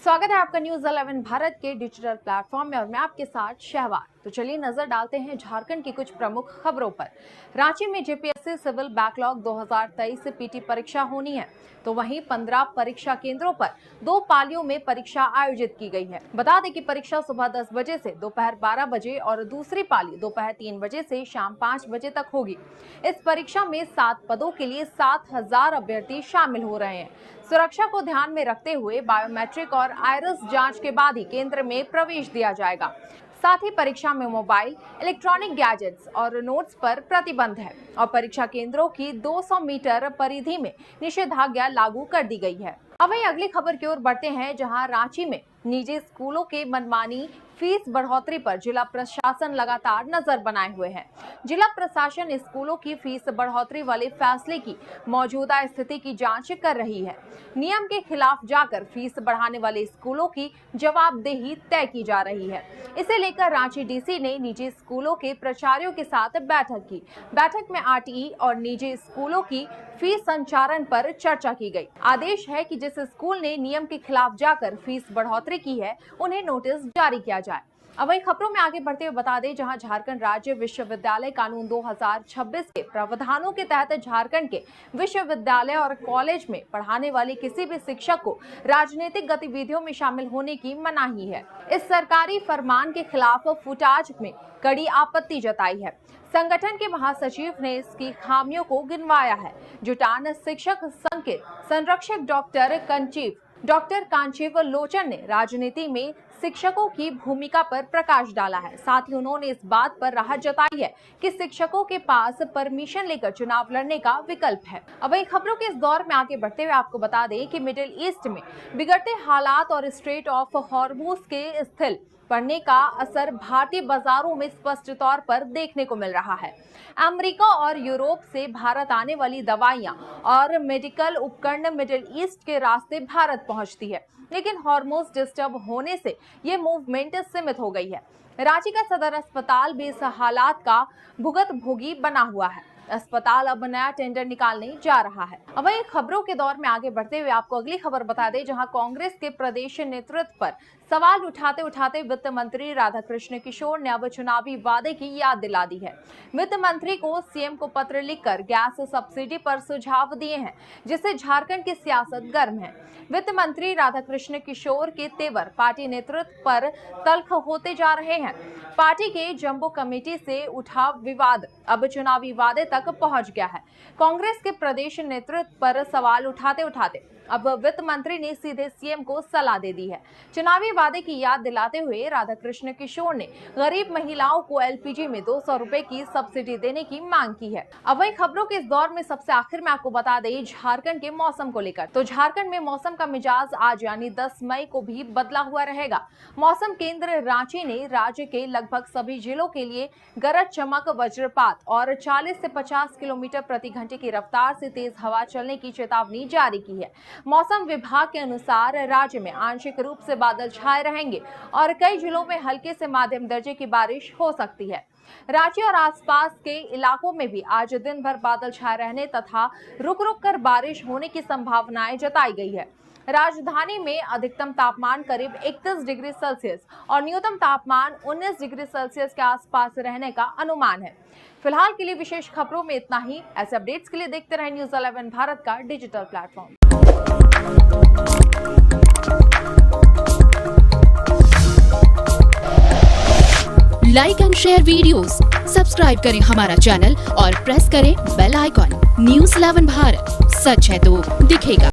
स्वागत है आपका न्यूज 11 भारत के डिजिटल प्लेटफॉर्म में और मैं आपके साथ शहवार। तो चलिए नजर डालते हैं झारखंड की कुछ प्रमुख खबरों पर। रांची में जेपीएससी सिविल बैकलॉग 2023 पीटी परीक्षा होनी है, तो वहीं 15 परीक्षा केंद्रों पर 2 पालियों में परीक्षा आयोजित की गई है। बता दें कि परीक्षा सुबह 10 बजे से दोपहर 12 बजे और दूसरी पाली दोपहर 3 बजे से शाम 5 बजे तक होगी। इस परीक्षा में 7 पदों के लिए 7000 अभ्यर्थी शामिल हो रहे हैं। सुरक्षा को ध्यान में रखते हुए बायोमेट्रिक और आइरिस जांच के बाद ही केंद्र में प्रवेश दिया जाएगा। साथ ही परीक्षा में मोबाइल, इलेक्ट्रॉनिक गैजेट्स और नोट्स पर प्रतिबंध है और परीक्षा केंद्रों की 200 मीटर परिधि में निषेधाज्ञा लागू कर दी गई है। अब वहीं अगली खबर की ओर बढ़ते हैं, जहां रांची में निजी स्कूलों के मनमानी फीस बढ़ोतरी पर जिला प्रशासन लगातार नजर बनाए हुए है। जिला प्रशासन स्कूलों की फीस बढ़ोतरी वाले फैसले की मौजूदा स्थिति की जांच कर रही है। नियम के खिलाफ जाकर फीस बढ़ाने वाले स्कूलों की जवाबदेही तय की जा रही है। इसे लेकर रांची डीसी ने निजी स्कूलों के प्राचार्यों के साथ बैठक की। बैठक में आरटीई और निजी स्कूलों की फीस संचालन पर चर्चा की गई। आदेश है कि जिस स्कूल ने नियम के खिलाफ जाकर फीस बढ़ोतरी की है, उन्हें नोटिस जारी किया जाए। अब वही खबरों में आगे बढ़ते हुए बता दें, जहां झारखंड राज्य विश्वविद्यालय कानून 2026 के प्रावधानों के तहत झारखंड के विश्वविद्यालय और कॉलेज में पढ़ाने वाले किसी भी शिक्षक को राजनीतिक गतिविधियों में शामिल होने की मनाही है। इस सरकारी फरमान के खिलाफ फुटाज में कड़ी आपत्ति जताई है। संगठन के महासचिव ने इसकी खामियों को गिनवाया है। जुटान शिक्षक संघ के संरक्षक डॉक्टर कांचीव लोचन ने राजनीति में शिक्षकों की भूमिका पर प्रकाश डाला है। साथ ही उन्होंने इस बात पर राहत जताई है कि शिक्षकों के पास परमिशन लेकर चुनाव लड़ने का विकल्प है। अब वही खबरों के इस दौर में आगे बढ़ते हुए आपको बता दें कि मिडिल ईस्ट में बिगड़ते हालात और स्ट्रेट ऑफ हॉर्मुज के स्थिल पड़ने का असर भारतीय बाजारों में स्पष्ट तौर पर देखने को मिल रहा है। अमेरिका और यूरोप से भारत आने वाली दवाइयां और मेडिकल उपकरण मिडिल ईस्ट के रास्ते भारत पहुंचती है, लेकिन हॉर्मुज डिस्टर्ब होने से ये मूवमेंट सीमित हो गई है। रांची का सदर अस्पताल भी इस हालात का भुगतभोगी बना हुआ है। अस्पताल अब नया टेंडर निकालने जा रहा है। अब वही खबरों के दौर में आगे बढ़ते हुए आपको अगली खबर बता दें, जहां कांग्रेस के प्रदेश नेतृत्व पर सवाल उठाते उठाते वित्त मंत्री राधाकृष्ण किशोर ने अब चुनावी वादे की याद दिला दी है। वित्त मंत्री को सीएम को पत्र लिखकर गैस सब्सिडी पर सुझाव दिए हैं, जिससे झारखंड की सियासत गर्म है। वित्त मंत्री राधाकृष्ण किशोर के तेवर पार्टी नेतृत्व पर तल्ख होते जा रहे हैं। पार्टी के जंबो कमेटी से उठा विवाद अब चुनावी वादे तक पहुंच गया है। कांग्रेस के प्रदेश नेतृत्व पर सवाल उठाते उठाते अब वित्त मंत्री ने सीधे सीएम को सलाह दे दी है। चुनावी वादे की याद दिलाते हुए राधाकृष्ण किशोर ने गरीब महिलाओं को एलपीजी में 200 रुपए की सब्सिडी देने की मांग की है। अब वही खबरों के इस दौर में सबसे आखिर में आपको बता दें झारखंड के मौसम को लेकर। तो झारखंड में मौसम का मिजाज आज यानी 10 मई को भी बदला हुआ रहेगा। मौसम केंद्र रांची ने राज्य के लगभग सभी जिलों के लिए गरज चमक, वज्रपात और 40 से 50 किलोमीटर प्रति घंटे की रफ्तार से तेज हवा चलने की चेतावनी जारी की है। मौसम विभाग के अनुसार राज्य में आंशिक रूप से बादल छाए रहेंगे और कई जिलों में हल्के से मध्यम दर्जे की बारिश हो सकती है। रांची और आसपास के इलाकों में भी आज दिन भर बादल छाए रहने तथा रुक रुक कर बारिश होने की संभावनाएं जताई गई है। राजधानी में अधिकतम तापमान करीब 31 डिग्री सेल्सियस और न्यूनतम तापमान 19 डिग्री सेल्सियस के आसपास रहने का अनुमान है। फिलहाल के लिए विशेष खबरों में इतना ही। ऐसे अपडेट्स के लिए देखते रहें न्यूज 11 भारत का digital platform. Like and share videos, subscribe करें हमारा चैनल और प्रेस करें बेल आइकॉन। न्यूज 11 भारत, सच है तो दिखेगा।